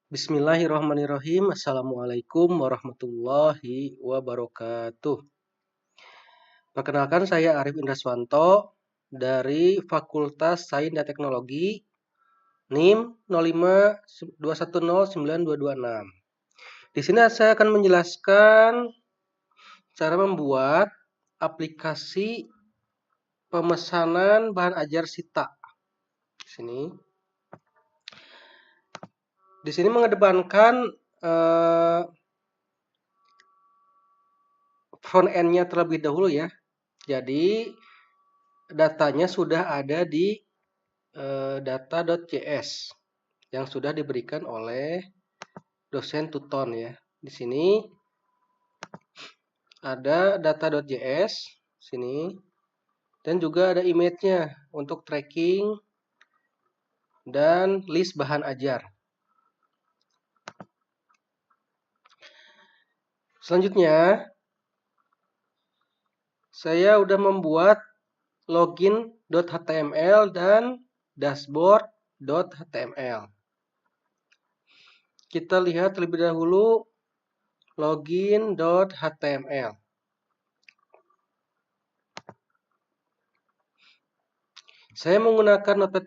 Bismillahirrahmanirrahim. Assalamualaikum warahmatullahi wabarakatuh. Perkenalkan, saya Arif Indraswanto dari Fakultas Sains dan Teknologi NIM 0521092226. Di sini saya akan menjelaskan cara membuat aplikasi pemesanan bahan ajar Sita. Di sini mengedepankan front end-nya terlebih dahulu ya. Jadi datanya sudah ada di data.js yang sudah diberikan oleh dosen Tuton ya. Di sini ada data.js sini dan juga ada image-nya untuk tracking dan list bahan ajar. Selanjutnya saya udah membuat login.html dan dashboard.html. Kita lihat terlebih dahulu login.html. Saya menggunakan Notepad++,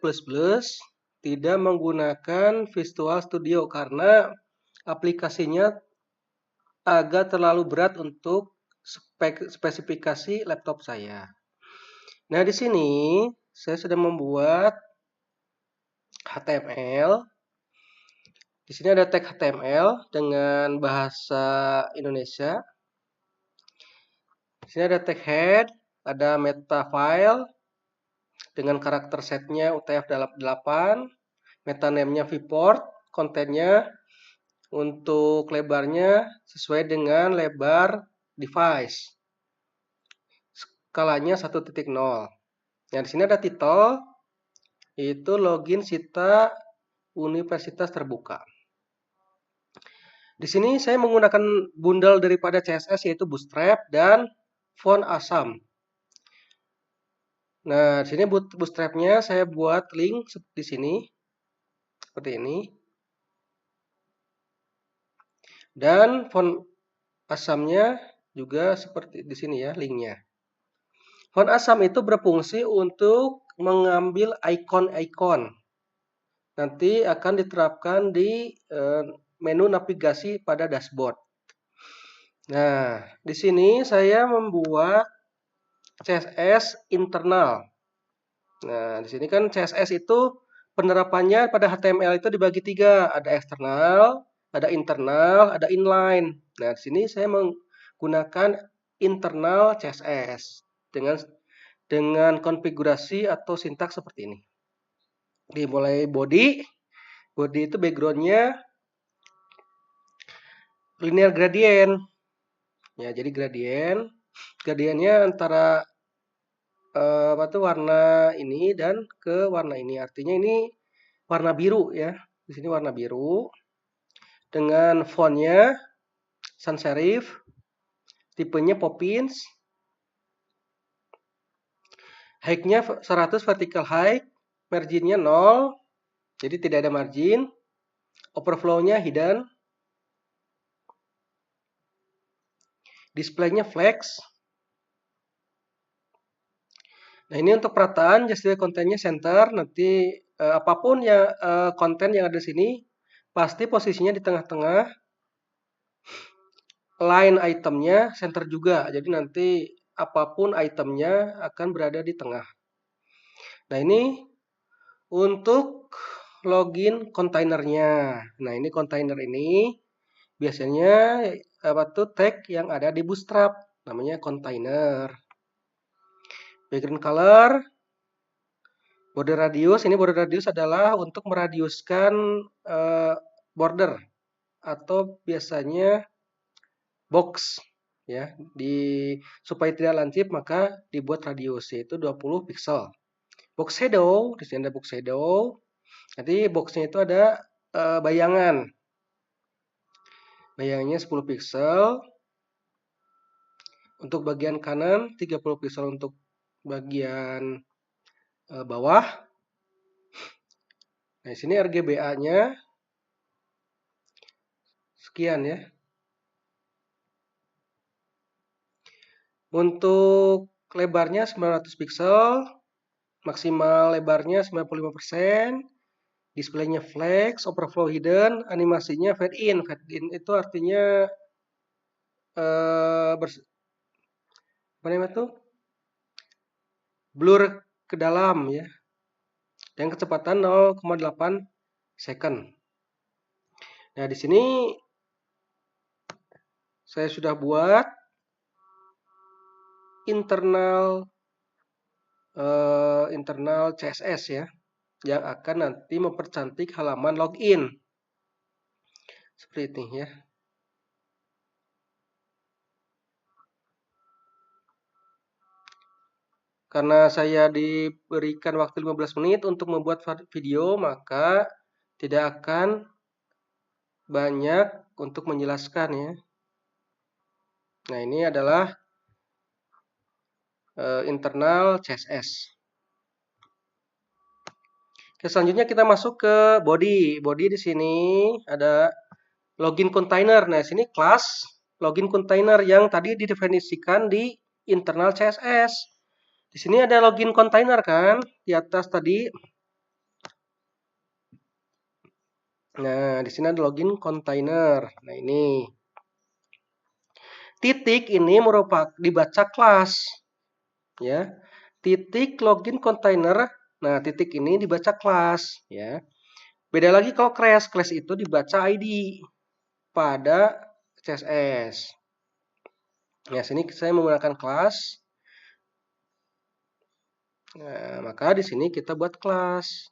tidak menggunakan Visual Studio karena aplikasinya agak terlalu berat untuk spesifikasi laptop saya. Nah, di sini saya sudah membuat HTML. Di sini ada tag HTML dengan bahasa Indonesia. Di sini ada tag head, ada meta file dengan karakter setnya UTF-8, meta name-nya viewport, kontennya untuk lebarnya sesuai dengan lebar device. Skalanya 1.0. Nah, di sini ada title, yaitu login Sita Universitas Terbuka. Di sini saya menggunakan bundle daripada CSS yaitu Bootstrap dan font Asam. Nah, di sini Bootstrap-nya saya buat link di sini seperti ini. Dan font Asamnya juga seperti di sini ya linknya. Font Asam itu berfungsi untuk mengambil icon-icon. Nanti akan diterapkan di menu navigasi pada dashboard. Nah, di sini saya membuat CSS internal. Nah, di sini kan CSS itu penerapannya pada HTML itu dibagi 3, ada eksternal, ada internal, ada inline. Nah, di sini saya menggunakan internal CSS dengan konfigurasi atau sintaks seperti ini. Dimulai body itu backgroundnya linear gradient. Ya, jadi gradiennya antara warna ini dan ke warna ini. Artinya ini warna biru ya. Di sini warna biru dengan fontnya sans serif, tipenya Poppins, height-nya 100 vertical height, margin-nya 0, jadi tidak ada margin, overflow-nya hidden, display-nya flex. Nah, ini untuk perataan, just kontennya center, nanti apapun ya konten yang ada di sini pasti posisinya di tengah-tengah. Line itemnya center juga, jadi nanti apapun itemnya akan berada di tengah. Nah, ini untuk login kontainernya. Nah, ini kontainer ini biasanya tag yang ada di Bootstrap, namanya kontainer. Background color, border radius. Ini border radius adalah untuk meradiuskan border atau biasanya box ya. Supaya tidak lancip maka dibuat radius yaitu 20 pixel. Box shadow, di sini ada box shadow. Nanti boxnya itu ada bayangan. Bayangannya 10 pixel. Untuk bagian kanan 30 pixel untuk bagian bawah. Nah, di sini RGBA-nya Sekian ya. Untuk lebarnya 900 pixel, maksimal lebarnya 95%, displaynya flex, overflow hidden, animasinya fade in. Fade in itu artinya apa namanya tuh? Blur ke dalam ya. Dan kecepatan 0,8 second. Nah, di sini saya sudah buat internal CSS ya, yang akan nanti mempercantik halaman login. Seperti ini ya. Karena saya diberikan waktu 15 menit untuk membuat video, maka tidak akan banyak untuk menjelaskan ya. Nah, ini adalah internal CSS. Oke, selanjutnya kita masuk ke body. Body di sini ada login container. Nah, sini kelas login container yang tadi didefinisikan di internal CSS. Di sini ada login container kan di atas tadi. Nah, di sini ada login container. Nah, ini titik ini merupakan dibaca kelas ya. Titik login container. Nah, titik ini dibaca kelas ya. Beda lagi kalau class. Class itu dibaca ID pada CSS. Nah, sini saya menggunakan kelas. Nah, maka di sini kita buat kelas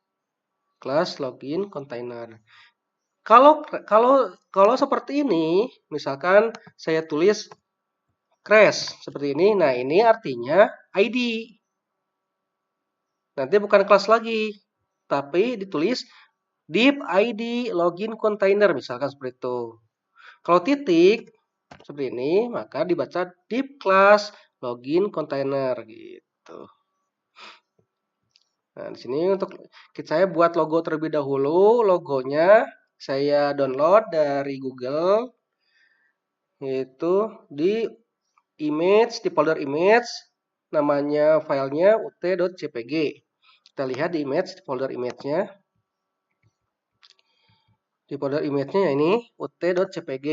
login container. Kalau seperti ini, misalkan saya tulis crash seperti ini. Nah, ini artinya ID. Nanti bukan kelas lagi, tapi ditulis div ID login container misalkan seperti itu. Kalau titik seperti ini, maka dibaca div class login container gitu. Nah, di sini untuk saya buat logo terlebih dahulu. Logonya saya download dari Google, yaitu di image, di folder image, namanya filenya ut.jpg. Kita lihat di image, di folder image-nya. Di folder image-nya ini ut.jpg.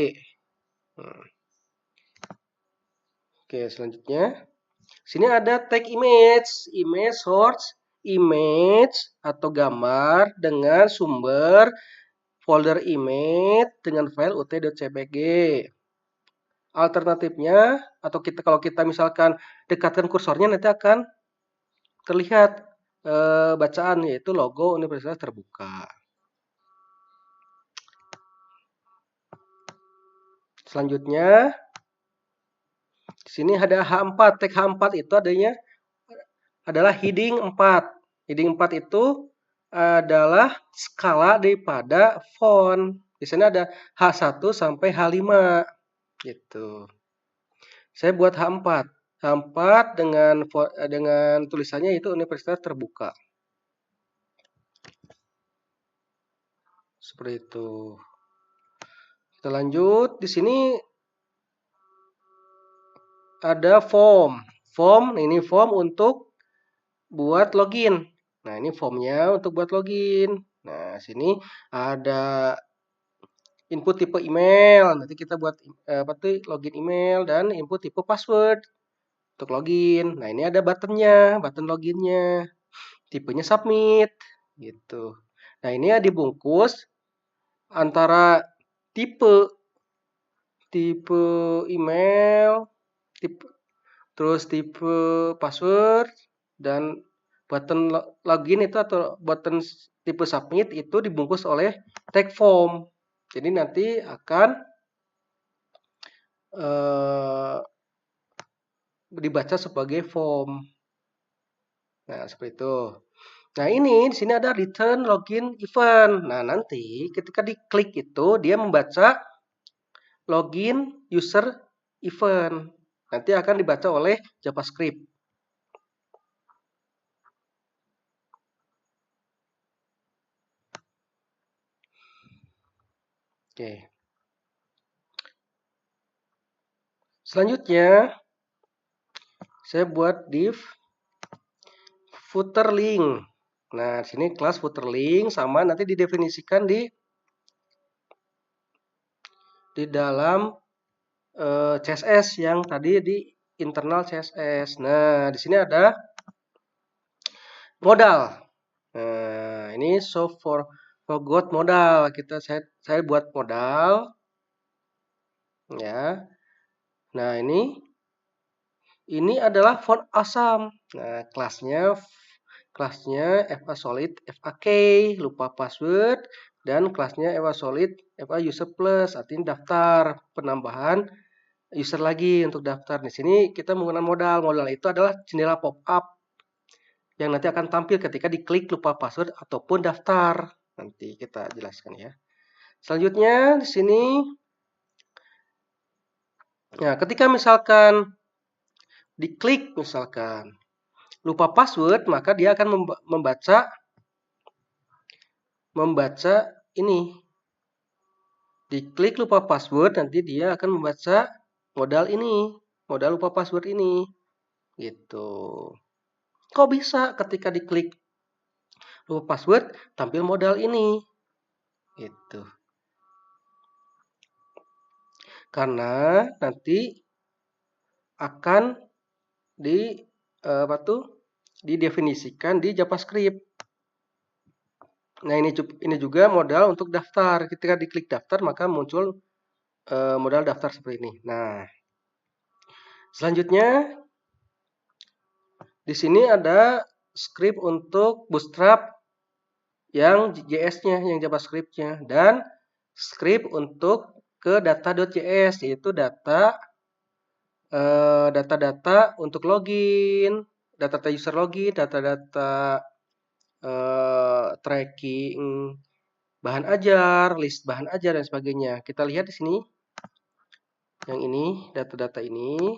Oke, selanjutnya sini ada tag image, image source, image atau gambar dengan sumber folder image dengan file ut.jpg. Alternatifnya atau kalau kita misalkan dekatkan kursornya nanti akan terlihat bacaan yaitu logo Universitas Terbuka. Selanjutnya di sini ada H4. Tag H4 itu adalah heading 4. Heading 4 itu adalah skala daripada font. Di sini ada H1 sampai H5 gitu. Saya buat H4. H4 dengan tulisannya itu Universitas Terbuka. Seperti itu. Kita lanjut. Di sini ada form. Ini form untuk buat login. Nah, ini formnya untuk buat login. Nah, sini ada input tipe email. Nanti kita buat login email dan input tipe password untuk login. Nah, ini ada buttonnya, button loginnya. Tipenya submit gitu. Nah, ini ya dibungkus antara tipe email, terus tipe password dan button login itu atau button tipe submit itu dibungkus oleh tag form. Jadi nanti akan dibaca sebagai form. Nah, seperti itu. Nah, ini di sini ada return login event. Nah, nanti ketika diklik itu dia membaca login user event. Nanti akan dibaca oleh JavaScript. Oke. Selanjutnya saya buat div footer link. Nah, di sini kelas footer link sama nanti didefinisikan di dalam CSS yang tadi di internal CSS. Nah, di sini ada modal. Nah, ini show forgot modal. Saya buat modal ya. Nah, ini adalah font asam. Nah, kelasnya FA Solid FAK, lupa password, dan kelasnya FA Solid FA User Plus, artinya daftar penambahan user lagi untuk daftar. Di sini kita menggunakan modal. Modal itu adalah jendela pop-up yang nanti akan tampil ketika diklik lupa password ataupun daftar. Nanti kita jelaskan ya. Selanjutnya di sini, nah ketika misalkan diklik misalkan lupa password, maka dia akan membaca ini. Diklik lupa password, nanti dia akan membaca modal ini, modal lupa password ini. Gitu. Kok bisa ketika diklik lupa password tampil modal ini? Gitu. Karena nanti akan didefinisikan di JavaScript. Nah, ini juga modal untuk daftar. Ketika diklik daftar maka muncul modal daftar seperti ini. Nah, selanjutnya di sini ada script untuk Bootstrap yang JS-nya, yang JavaScript-nya, dan script untuk ke data.js, yaitu data-data untuk login, data-data user login, data-data tracking bahan ajar, list bahan ajar dan sebagainya. Kita lihat di sini. Yang ini, data-data ini.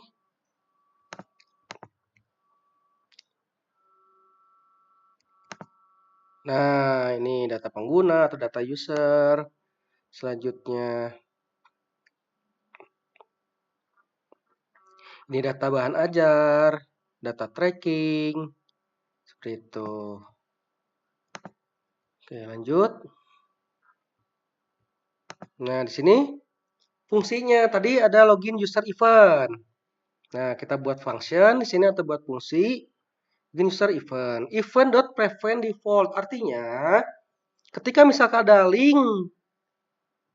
Nah, ini data pengguna atau data user. Selanjutnya ini data bahan ajar, data tracking. Seperti itu. Oke, lanjut. Nah, di sini fungsinya tadi ada login user event. Nah, kita buat function di sini atau buat fungsi login user event. Event.prevent default artinya ketika misalkan ada link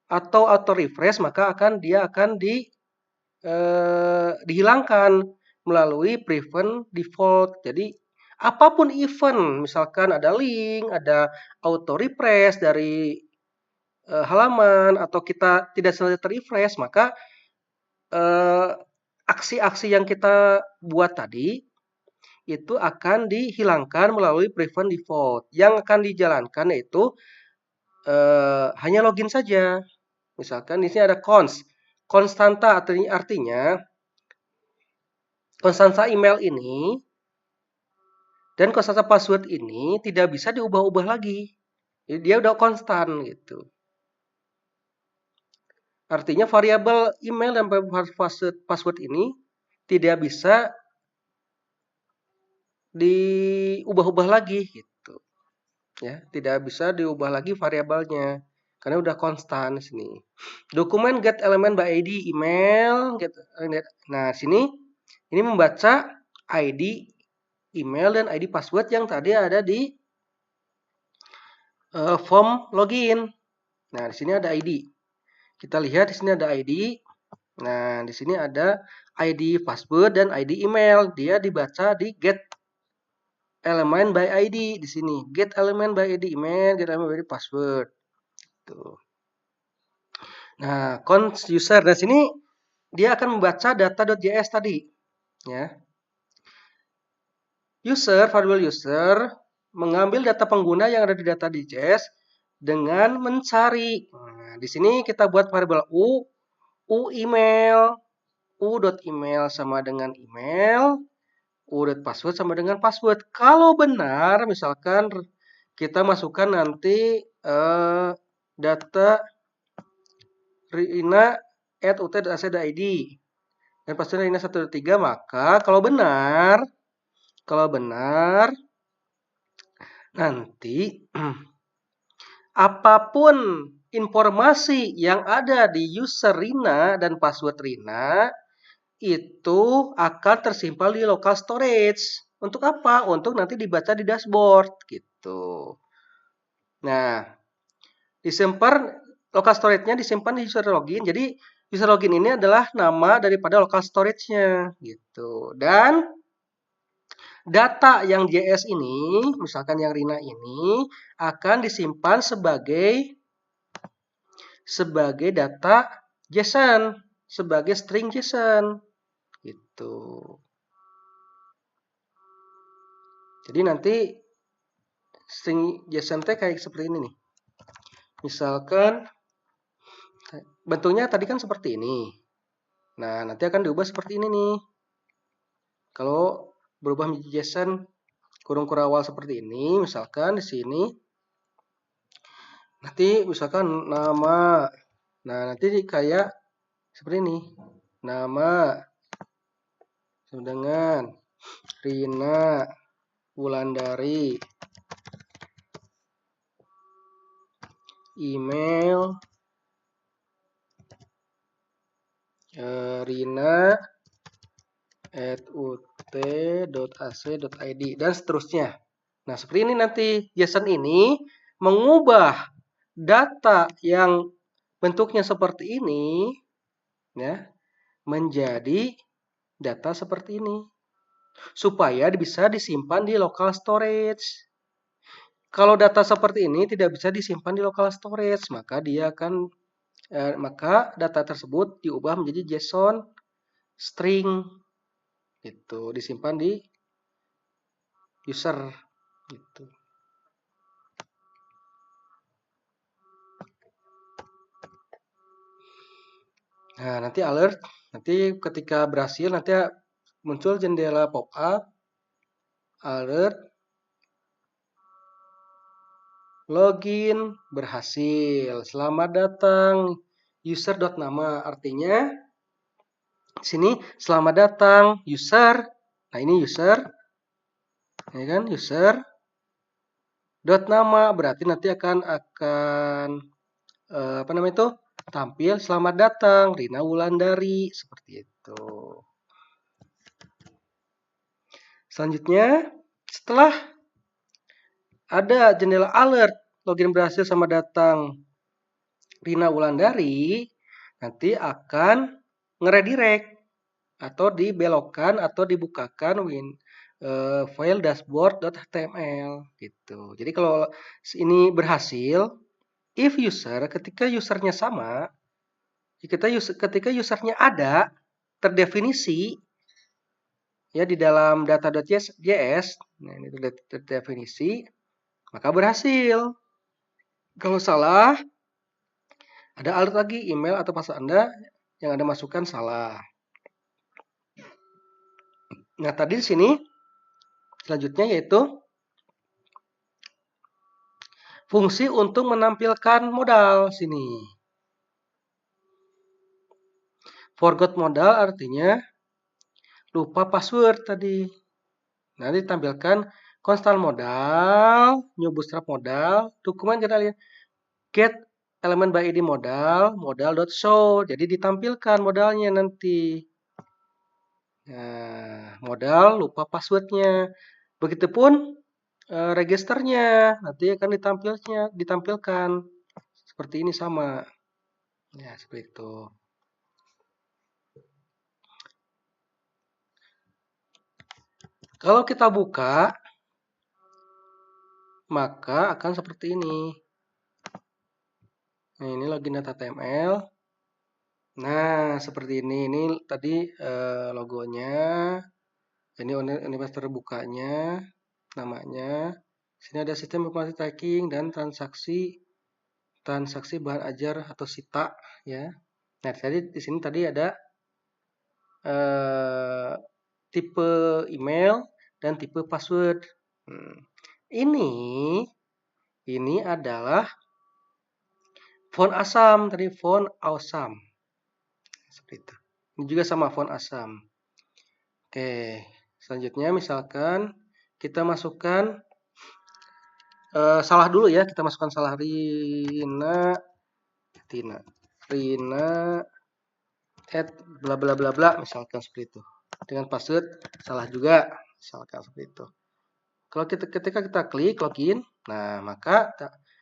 atau auto refresh maka dia akan dihilangkan melalui prevent default. Jadi apapun event, misalkan ada link, ada auto refresh dari halaman atau kita tidak sengaja terrefresh, maka aksi-aksi yang kita buat tadi itu akan dihilangkan melalui prevent default. Yang akan dijalankan yaitu hanya login saja. Misalkan di sini ada konstanta artinya konstanta email ini dan konstanta password ini tidak bisa diubah-ubah lagi. Jadi dia udah konstan gitu. Artinya variabel email dan password ini tidak bisa diubah-ubah lagi gitu. Ya, tidak bisa diubah lagi variabelnya karena udah konstan di sini. Dokumen get element by ID email nah, sini ini membaca ID email dan ID password yang tadi ada di form login. Nah, di sini ada ID. Kita lihat di sini ada ID. Nah, di sini ada ID password dan ID email. Dia dibaca di get element by ID di sini. Get element by ID email, get element by ID password. Tuh. Nah, const user dari sini dia akan membaca data.js tadi, ya. Variable user mengambil data pengguna yang ada di data.js dengan mencari. Nah, di sini kita buat variabel u email, u.email sama dengan email, u.password sama dengan password. Kalau benar, misalkan kita masukkan nanti data rina@ut.ac.id. dan password Rina 123, maka kalau benar nanti apapun informasi yang ada di user Rina dan password Rina itu akan tersimpan di local storage. Untuk apa? Untuk nanti dibaca di dashboard gitu. Nah, disimpan local storage-nya disimpan di user login. Jadi user login ini adalah nama daripada local storage-nya gitu. Dan data yang JS ini, misalkan yang Rina ini akan disimpan sebagai data JSON, sebagai string JSON gitu. Jadi nanti string JSON kayak seperti ini nih. Misalkan bentuknya tadi kan seperti ini. Nah, nanti akan diubah seperti ini nih. Kalau berubah menjadi JSON kurung kurawal seperti ini, misalkan di sini nanti misalkan nama. Nah, nanti kayak seperti ini. Nama dengan Rina Wulandari, email rina@ut.ac.id dan seterusnya. Nah, seperti ini nanti JSON ini mengubah data yang bentuknya seperti ini ya menjadi data seperti ini supaya bisa disimpan di local storage. Kalau data seperti ini tidak bisa disimpan di local storage, maka maka data tersebut diubah menjadi JSON string itu disimpan di user gitu. Nah, nanti alert, nanti ketika berhasil nanti muncul jendela pop-up alert login berhasil. Selamat datang user.nama, artinya sini selamat datang user. Nah, ini user. Ya kan, user dot nama berarti nanti akan apa namanya itu? Tampil selamat datang Rina Wulandari seperti itu. Selanjutnya, setelah ada jendela alert login berhasil sama datang Rina Wulandari, nanti akan ngeredirect atau dibelokkan atau dibukakan file dashboard.html gitu. Jadi kalau ini berhasil, if user ketika usernya sama, ketika usernya ada terdefinisi ya di dalam data.js, nah ini terdefinisi, maka berhasil. Kalau salah, ada alert lagi email atau password Anda yang Anda masukkan salah. Nah, tadi di sini selanjutnya yaitu fungsi untuk menampilkan modal sini. Forgot modal artinya lupa password tadi. Nanti tampilkan constant modal, new bootstrap modal, dokumen kita lihat get elemen by id modal.show. Jadi ditampilkan modalnya nanti. Nah, modal lupa passwordnya. Begitupun registernya nanti akan ditampilkan seperti ini sama. Ya, seperti itu. Kalau kita buka, maka akan seperti ini. Nah, ini login data.html. Nah, seperti ini. Ini tadi logonya. Ini universitas terbukanya, namanya. Sini ada sistem informasi tracking dan transaksi bahan ajar atau sita ya. Nah, jadi di sini tadi ada tipe email dan tipe password. Ini adalah font asam tadi, font awesome seperti itu. Ini juga sama font asam. Oke, selanjutnya misalkan kita masukkan salah dulu ya, kita masukkan salah Rina at bla bla bla bla misalkan seperti itu. Dengan password salah juga misalkan seperti itu. Kalau ketika kita klik login, nah maka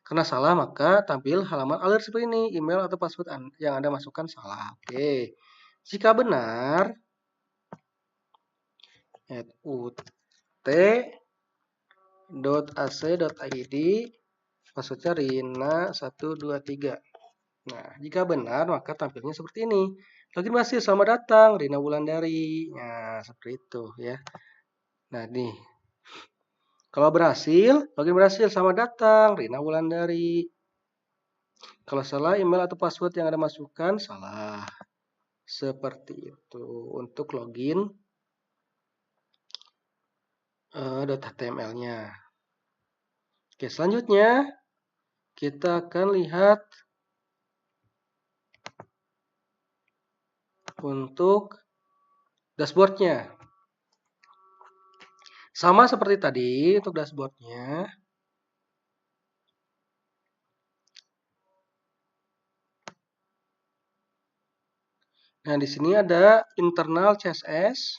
karena salah maka tampil halaman alert seperti ini, email atau password yang Anda masukkan salah. Oke. Jika benar ut.ac.id passwordnya Rina123. Nah, jika benar maka tampilnya seperti ini. Login berhasil, selamat datang Rina Wulandari. Nah, seperti itu ya. Nah, nih. Kalau berhasil, login berhasil, selamat datang Rina Wulandari. Kalau salah email atau password yang Anda masukkan salah. Seperti itu untuk login .html-nya. Oke, selanjutnya kita akan lihat untuk dashboard-nya. Sama seperti tadi untuk dashboard-nya. Nah, di sini ada internal CSS.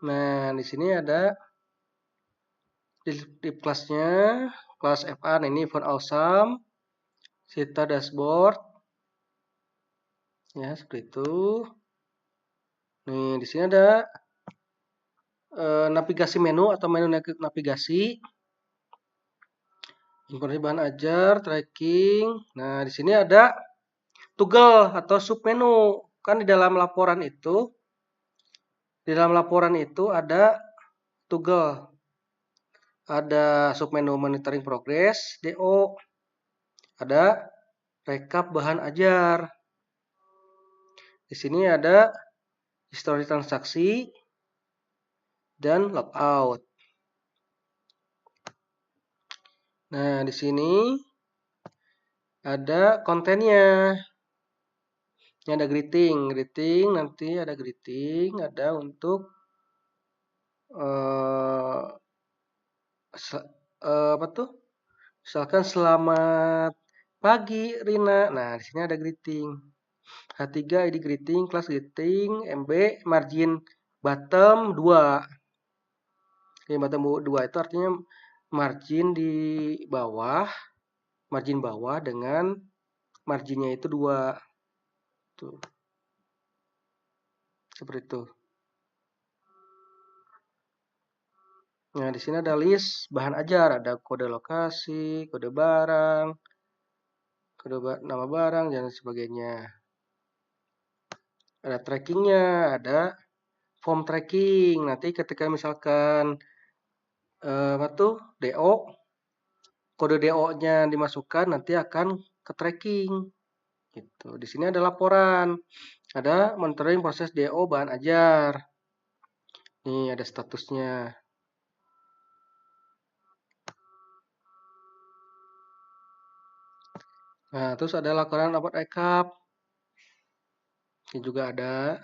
Nah, di sini ada di kelasnya, kelas FA. Nah, ini font awesome, Sita dashboard. Ya, seperti itu. Nih, di sini ada navigasi menu atau menu navigasi. Informasi bahan ajar, tracking. Nah, di sini ada toggle atau submenu. Kan di dalam laporan itu ada toggle. Ada submenu monitoring progress, DO. Ada rekap bahan ajar. Di sini ada histori transaksi dan logout. Nah, di sini ada kontennya. Ini ada greeting nanti ada greeting, ada untuk apa tuh? Misalkan selamat pagi Rina. Nah, di sini ada greeting. H3 ID greeting, class greeting, MB margin bottom 2. Oke, bottom 2 itu artinya margin di bawah, margin bawah dengan marginnya itu 2. Tuh. Seperti itu. Nah, di sini ada list bahan ajar, ada kode lokasi, kode barang, kode nama barang dan sebagainya. Ada trackingnya, ada form tracking. Nanti ketika misalkan apa tuh DO, kode DO-nya dimasukkan nanti akan ke tracking. Gitu. Di sini ada laporan, ada monitoring proses DO bahan ajar. Nih ada statusnya. Nah, terus ada laporan upload rekap. Ini juga ada.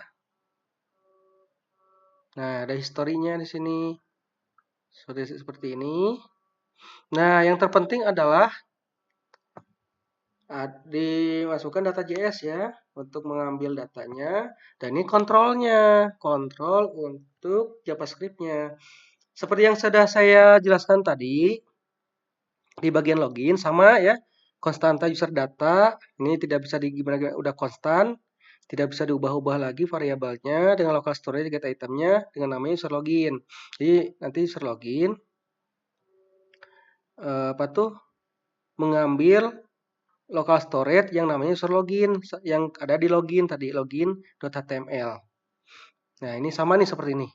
Nah, ada historinya di sini. Seperti ini. Nah, yang terpenting adalah dimasukkan data JS ya untuk mengambil datanya. Dan ini kontrolnya, kontrol untuk JavaScript-nya. Seperti yang sudah saya jelaskan tadi di bagian login sama ya. Konstanta user data ini tidak bisa gimana udah konstan, tidak bisa diubah-ubah lagi variabelnya dengan local storage get itemnya dengan namanya user login. Jadi nanti user login apa tuh mengambil local storage yang namanya user login yang ada di login tadi login.html. Nah, ini sama nih seperti ini.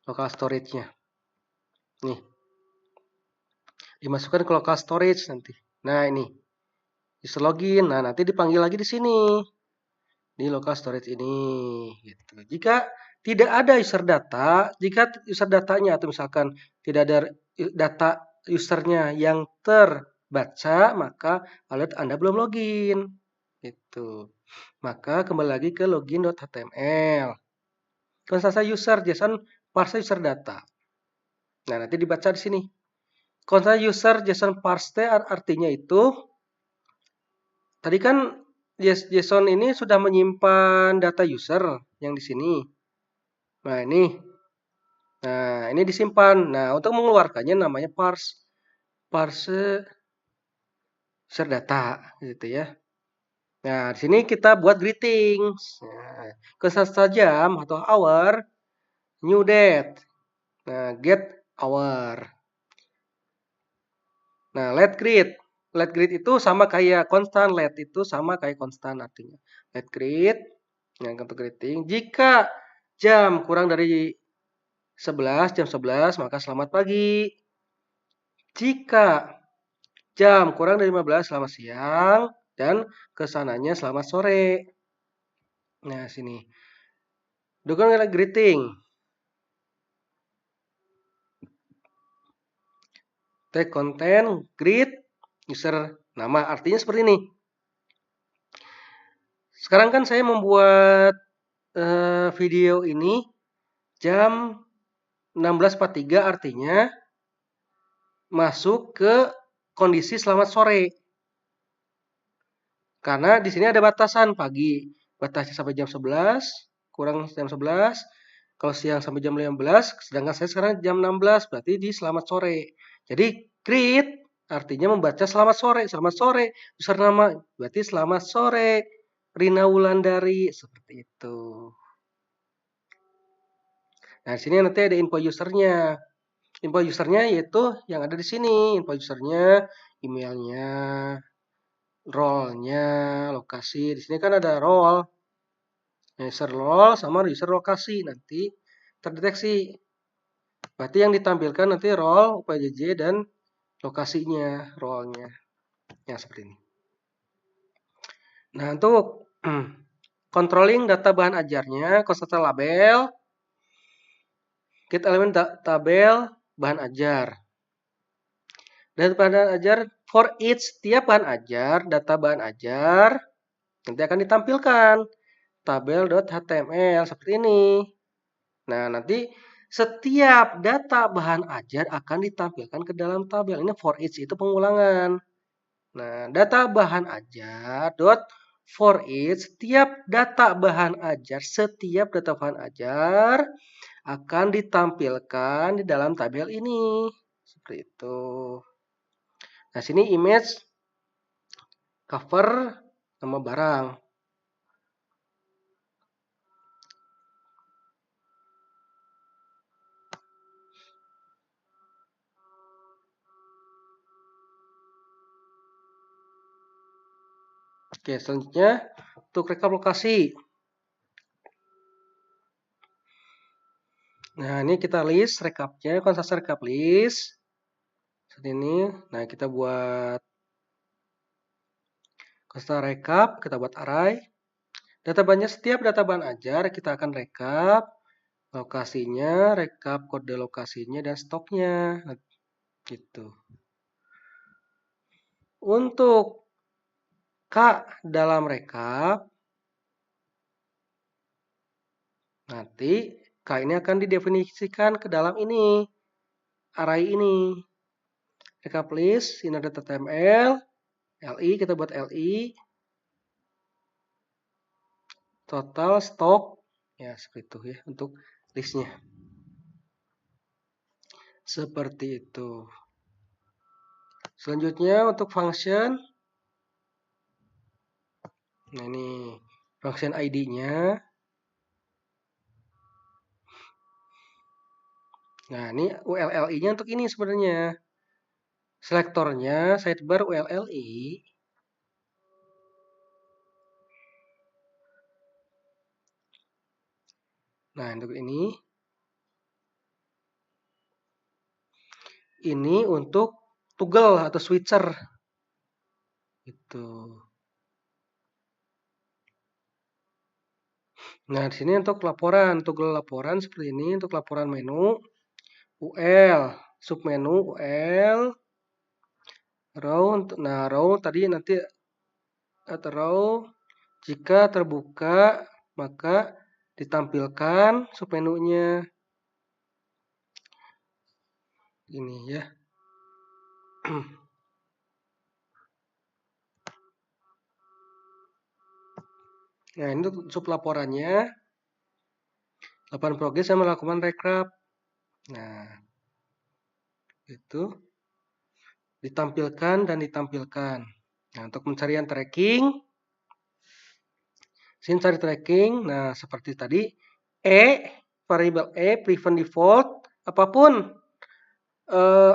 Local storage-nya. Nih. Dimasukkan ke local storage nanti. Nah, ini. User login. Nah, nanti dipanggil lagi di sini. Di local storage ini gitu. Jika tidak ada user data, jika user datanya atau misalkan tidak ada data usernya yang terbaca, maka alert Anda belum login. Gitu. Maka kembali lagi ke login.html. Konstanta user JSON parse user data. Nah, nanti dibaca di sini. Konstanta user JSON parse artinya itu tadi kan JSON ini sudah menyimpan data user yang di sini. Nah, ini. Nah, ini disimpan. Nah, untuk mengeluarkannya namanya parse user data gitu ya. Nah, di sini kita buat greetings. Nah, konstanta jam atau hour, new date. Nah, get hour. Nah, let greet. Let greet itu sama kayak constant. Let itu sama kayak constant artinya. Let greet. Yang untuk greeting. Jika jam kurang dari 11, jam 11, maka selamat pagi. Jika jam kurang dari 15, selamat siang. Dan kesananya selamat sore. Nah, sini. Dukungan greeting. Tag content, greet, user nama. Artinya seperti ini. Sekarang kan saya membuat video ini jam 16.43 artinya masuk ke kondisi selamat sore. Karena di sini ada batasan pagi, batasnya sampai jam 11, kurang jam 11, kalau siang sampai jam 15, sedangkan saya sekarang jam 16, berarti di selamat sore. Jadi greet artinya membaca selamat sore, user nama berarti selamat sore, Rina Wulandari, seperti itu. Nah, di sini nanti ada info usernya. Info usernya yaitu yang ada di sini. Info usernya, emailnya, role-nya, lokasi. Di sini kan ada role, user role sama user lokasi. Nanti terdeteksi. Berarti yang ditampilkan nanti role, UPJJ, dan lokasinya, role-nya. Ya, seperti ini. Nah, untuk controlling data bahan ajarnya, konstanta label, get elemen tabel bahan ajar. Dan bahan ajar for each tiap bahan ajar, data bahan ajar nanti akan ditampilkan tabel.html seperti ini. Nah, nanti setiap data bahan ajar akan ditampilkan ke dalam tabel. Ini for each itu pengulangan. Nah, data bahan ajar for each setiap data bahan ajar akan ditampilkan di dalam tabel ini. Seperti itu. Nah, sini image, cover, nama barang. Oke, selanjutnya untuk rekap lokasi. Nah, ini kita list rekapnya, konstanta rekap list. Seperti ini. Nah, kita buat konstanta rekap, kita buat array. Data bahannya setiap data bahan ajar kita akan rekap lokasinya, rekap kode lokasinya dan stoknya. Gitu. Untuk K dalam rekap nanti K ini akan didefinisikan ke dalam ini, array ini. Rekap list, ini ada HTML, LI, kita buat LI, total stok, ya seperti itu ya untuk listnya. Seperti itu. Selanjutnya untuk function, nah ini function ID-nya. Nah, ini ULLI-nya untuk ini sebenarnya. Selektornya sidebar ULLI. Nah, untuk ini untuk toggle atau switcher. Itu. Nah, di sini untuk laporan, toggle laporan seperti ini untuk laporan menu UL, submenu UL, row. Nah, row tadi nanti atau jika terbuka maka ditampilkan submenunya. Ini ya. Nah, ini untuk sublaporannya. Laporan progres saya melakukan recap. Nah, itu ditampilkan dan ditampilkan. Nah, untuk pencarian tracking, sini cari tracking. Nah, seperti tadi, variable prevent default, apapun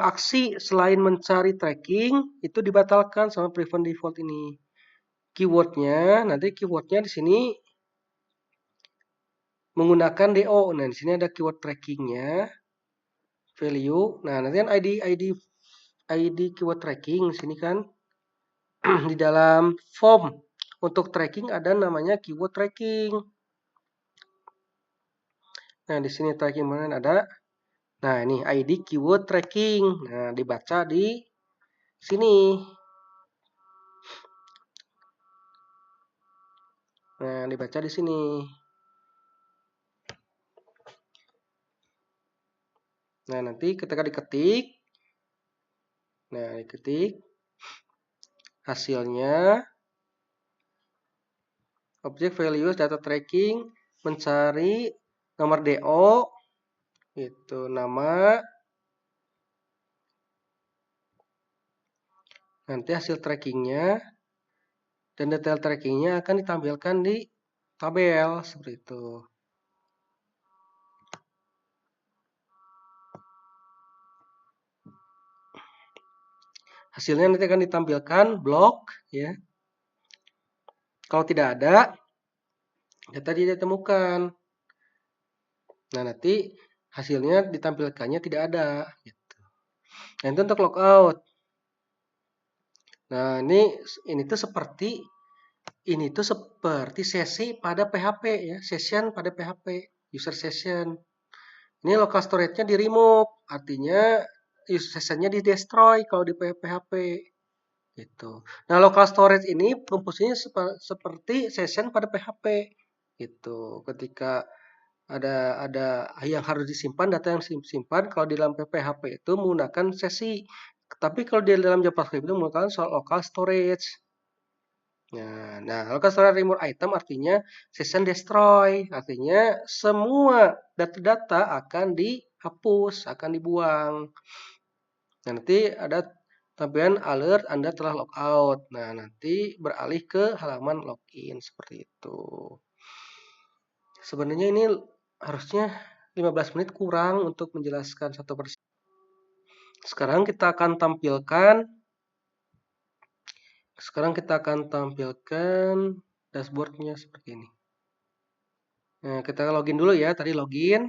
aksi selain mencari tracking itu dibatalkan sama prevent default ini. Keywordnya, nanti keywordnya di sini menggunakan DO. Nah, di sini ada keyword trackingnya, value. Nah, nanti kan ID keyword tracking di sini kan di dalam form untuk tracking ada namanya keyword tracking. Nah, di sini tracking mana ada? Nah, ini ID keyword tracking. Nah, dibaca di sini. Nah, dibaca di sini. Nah, nanti ketika diketik, nah diketik hasilnya objek values data tracking mencari nomor DO itu nama, nanti hasil trackingnya dan detail trackingnya akan ditampilkan di tabel seperti itu. Hasilnya nanti akan ditampilkan blok ya. Kalau tidak ada data tidak ditemukan. Nah, nanti hasilnya ditampilkannya tidak ada gitu. Nah, itu untuk logout. Nah, ini tuh seperti sesi pada PHP ya, session pada PHP, user session. Ini local storage-nya di remove, artinya user session-nya di destroy kalau di PHP. Gitu. Nah, local storage ini fungsinya seperti session pada PHP. Gitu. Ketika ada yang harus disimpan, data yang disimpan kalau di dalam PHP itu menggunakan sesi. Tapi kalau di dalam JavaScript itu menggunakan soal local storage. Nah, local storage remove item artinya session destroy, artinya semua data-data akan dihapus, akan dibuang. Nah, nanti ada tampilan alert Anda telah logout. Nah, nanti beralih ke halaman login seperti itu. Sebenarnya ini harusnya 15 menit kurang untuk menjelaskan satu persatu. Sekarang kita akan tampilkan dashboardnya seperti ini. Nah, kita login dulu ya. Tadi login.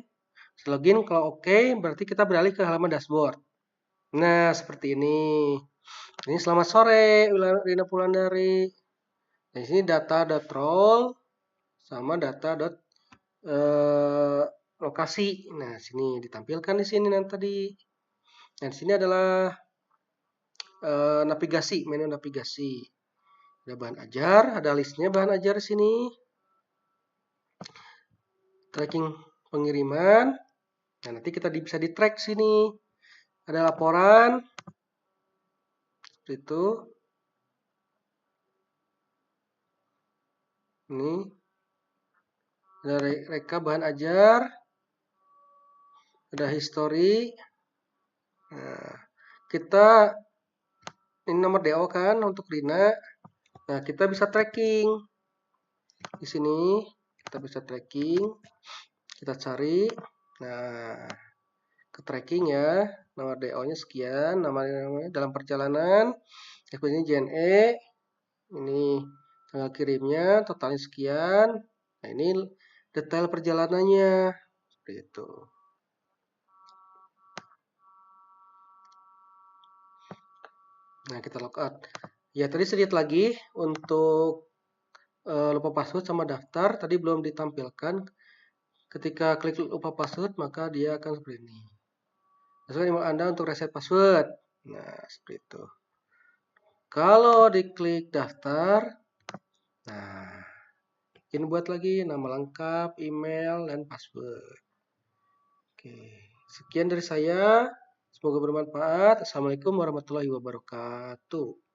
Setelah login kalau oke, berarti kita beralih ke halaman dashboard. Nah, seperti ini. Ini selamat sore, Rina Pulandari. Nah, di sini data.role sama lokasi. Nah, sini ditampilkan di sini nanti tadi. Nah, di sini adalah navigasi, menu navigasi. Ada bahan ajar, ada listnya bahan ajar di sini. Tracking pengiriman. Nah, nanti kita bisa di track sini. Ada laporan. Seperti itu. Ini. Ada reka bahan ajar. Ada history. Nah, kita ini nomor DO kan untuk Rina. Nah, kita bisa tracking. Di sini kita bisa tracking. Kita cari. Nah, ke tracking ya. Nomor DO-nya sekian, namanya dalam perjalanan. Ini JNE. Ini tanggal kirimnya, totalnya sekian. Nah, ini detail perjalanannya. Seperti itu. Nah, kita logout. Ya, tadi sedikit lagi untuk lupa password sama daftar. Tadi belum ditampilkan. Ketika klik lupa password, maka dia akan seperti ini. Password email Anda untuk reset password. Nah, seperti itu. Kalau diklik daftar, Nah, bikin buat lagi nama lengkap, email, dan password. Oke, sekian dari saya. Semoga bermanfaat. Assalamualaikum warahmatullahi wabarakatuh.